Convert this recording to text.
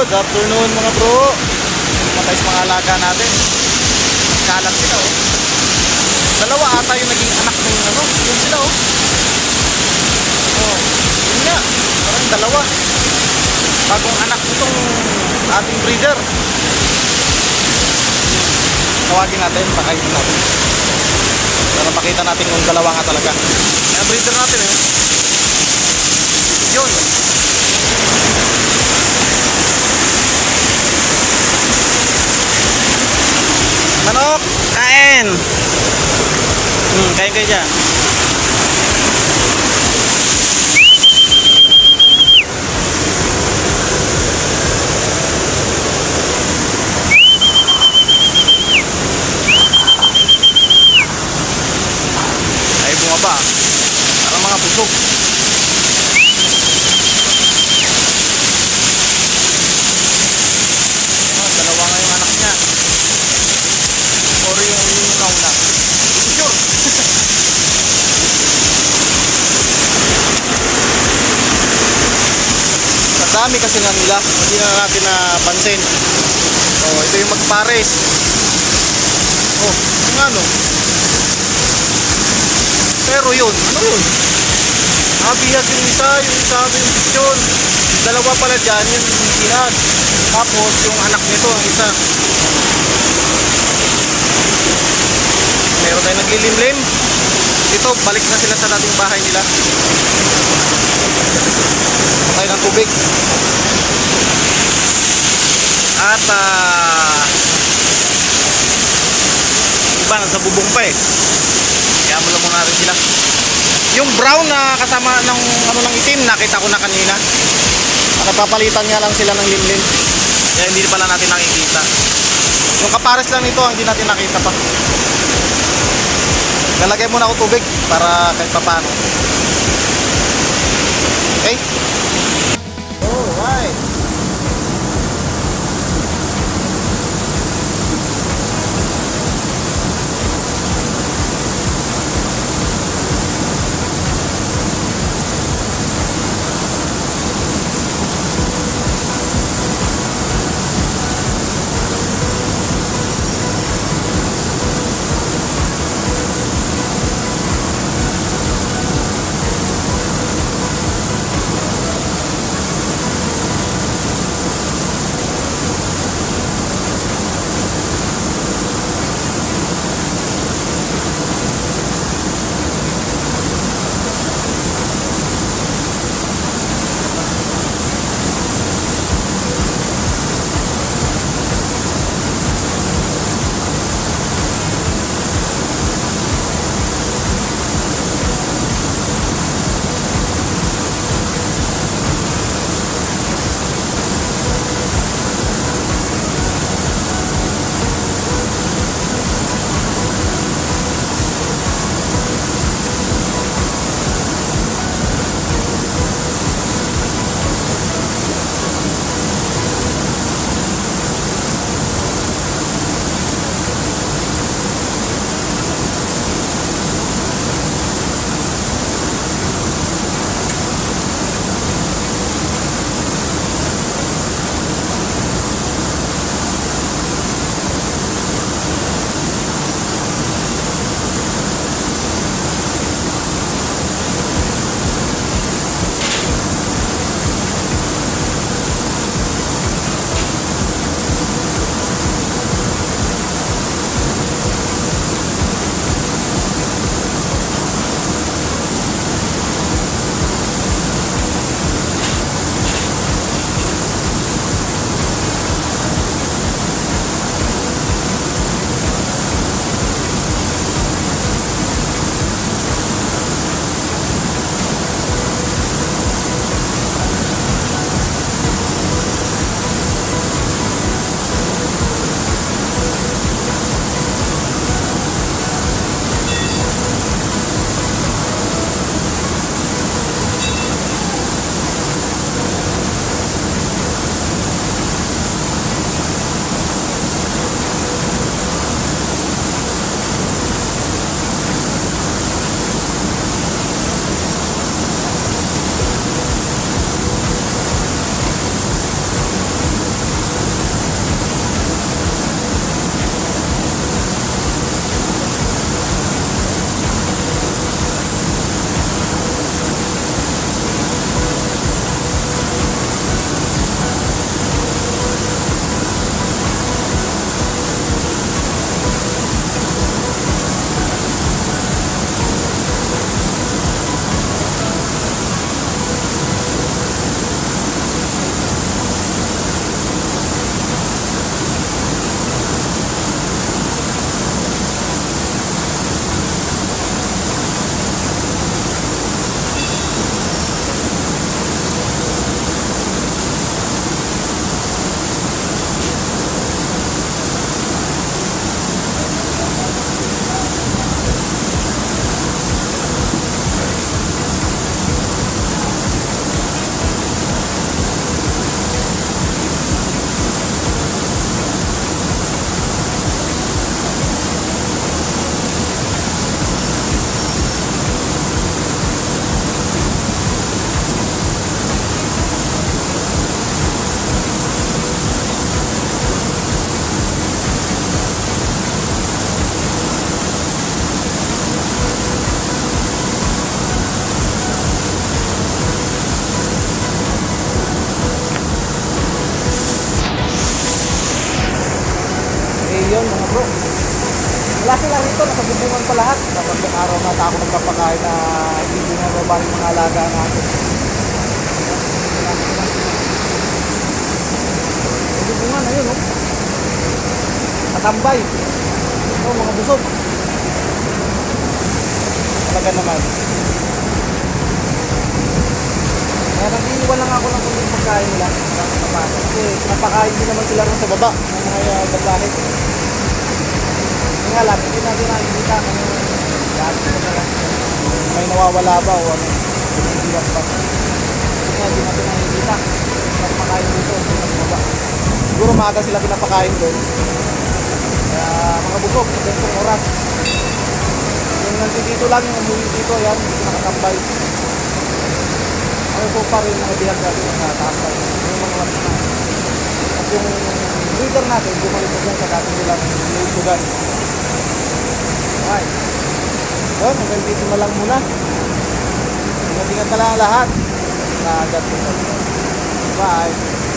Good afternoon mga bro. Matay sa mga alaga natin. Kalat sila oh. Dalawa ata yung naging anak ng ano. Yun sila oh. Oh, yun nga. Parang dalawa. Bagong anak nitong ating breeder. Tawagin natin, pakainin natin. Para makita natin yung dalawa nga talaga. Yung breeder natin eh. Yun. Manok, kain. Kain kayo dyan. Ay bumaba. Parang mga busog. Dalawa nga yung anak niya. Sorry yung nauna. Sure. Sa dami kasi nga nila, hindi na natin napansin. Oh, ito yung magpares. Oh, yung ano. Pero yun, ano yun? Bihag yung isa yung pichon. Dalawa pala dyan, yung bihag. Tapos yung anak nito, ang isa. Meron tayo naglilimlim. Dito, balik na sila sa dating bahay nila. Patay ng tubig. At iba nasa bubong pa eh. Kaya muna natin sila. Yung brown na kasama ng ano ng itim, nakita ko na kanina. Nagpapalitan nga lang sila ng limlim. Kaya hindi pala natin nakikita. Yung kapares lang nito, hindi natin nakita pa. Nalagay muna ako tubig para kahit paano. Okay? Alright. yun mga bro. Wala sila rito, nasa bubungan pa lahat. Tapos yung araw na ako nagpapakain na hindi na mababa yung mga alaga natin. Yung bubungan, ayun oh. Katambay. Ito, mga busog. Talaga naman. Kaya nag-iiwan lang ako ng kunting pagkain nila. Kasi napakain din naman sila rin sa baba ng mga babae. Nga lang, hindi natin nakikita kung lahat sila na lang. May nawawala ba o ano. Binibilang ba. Kasi nga, hindi natin nakikita. Napakain dito sa baba. Siguro maaga sila pinapakain doon. Kaya mga busog, sa gantong oras. Yung nandito lang, yung umuwi dito, yan, hindi nakatambay. Ano po pa rin mga bihag natin sa taas tayo. Yung mga walis na. At yung breeder natin, bumalik na dyan sa dati nilang nilusugan. Okay. So, hanggang dito na lang muna. Ingat-ingat na lang lahat. Na-agat ko sa. Bye.